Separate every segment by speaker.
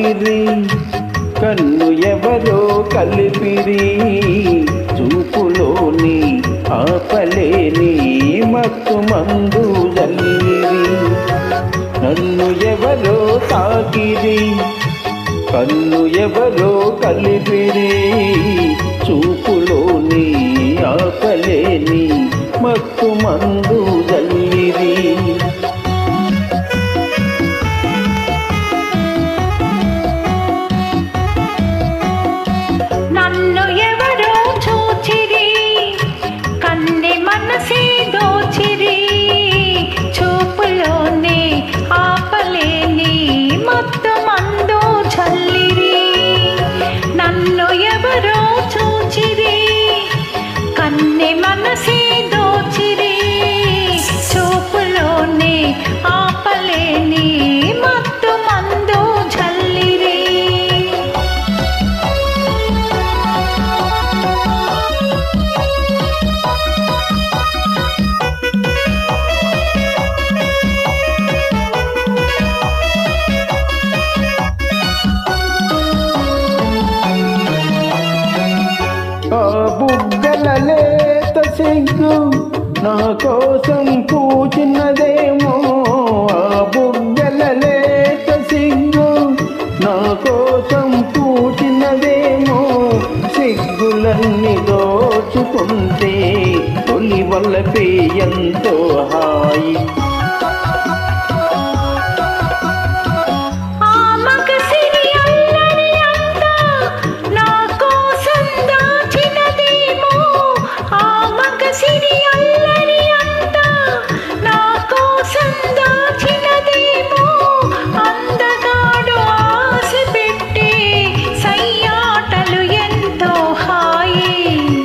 Speaker 1: తాకిరి కన్ను ఎవరో కలిపిరి చూపులోని ఆపలేని మత్తు మందు జల్లిరి నన్ను ఎవరో తాకిరి కన్ను ఎవరో కలిపిరి చూపులోని ఆపలేని మత్తు మందు జల్లిరి
Speaker 2: నన్ను ఎవరో చూచిరి కన్నె మనసే దోచిరి చూపులోనే ఆపలేని మత్తు మందు చల్లిరి నన్ను ఎవరో చూచిరి కన్నె మనసే దోచిరి చూపులోనే ఆపలేని మత్తు మందు చల్లిరి
Speaker 1: బుగ్గల లేత సిగ్గు నా కోసం పూచినదేమో ఆ బుగ్గల లేత సిగ్గు నా కోసం పూచినదేమో సిగ్గులన్నీ దోచుకుంటే తొలి వల్లపే ఎంతో హాయి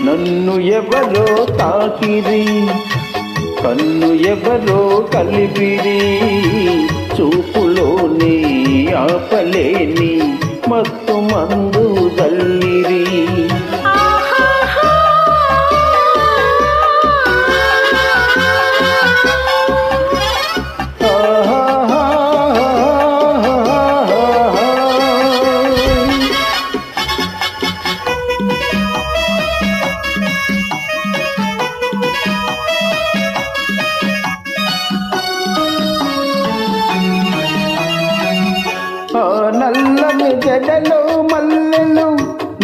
Speaker 1: నన్ను ఎవరో తాకిరి కన్ను ఎవరో కలిపిరి చూపులోని ఆపలేని మత్తు మందు జల్లిరి నల్లని జడలో మల్లెలు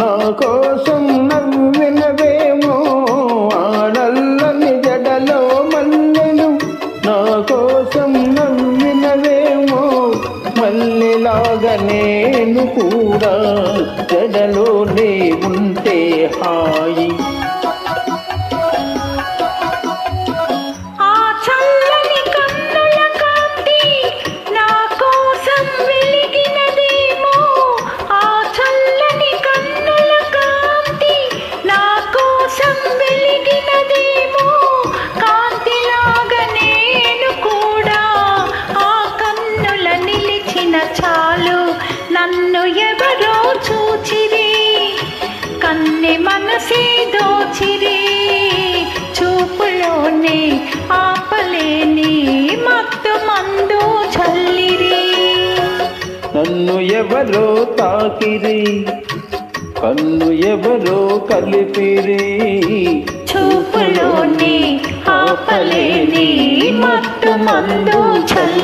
Speaker 1: నా కోసం నవ్వినవేమో ఆ నల్లని జడలో మల్లెలు నా కోసం నవ్వినవేమో మల్లెలాగా నేను కూడా జడలోనే ఉంటే హాయి
Speaker 2: చాలు నన్ను ఎవరో చూచిరి కన్నె మనసే దోచిరి చూపులోనే ఆపలేని మత్తు మందు చల్లిరి
Speaker 1: నన్ను ఎవరో తాకిరి కన్ను ఎవరో కలిపిరి
Speaker 2: చూపులోనే ఆపలేని మత్తు మందు చల్లిరి.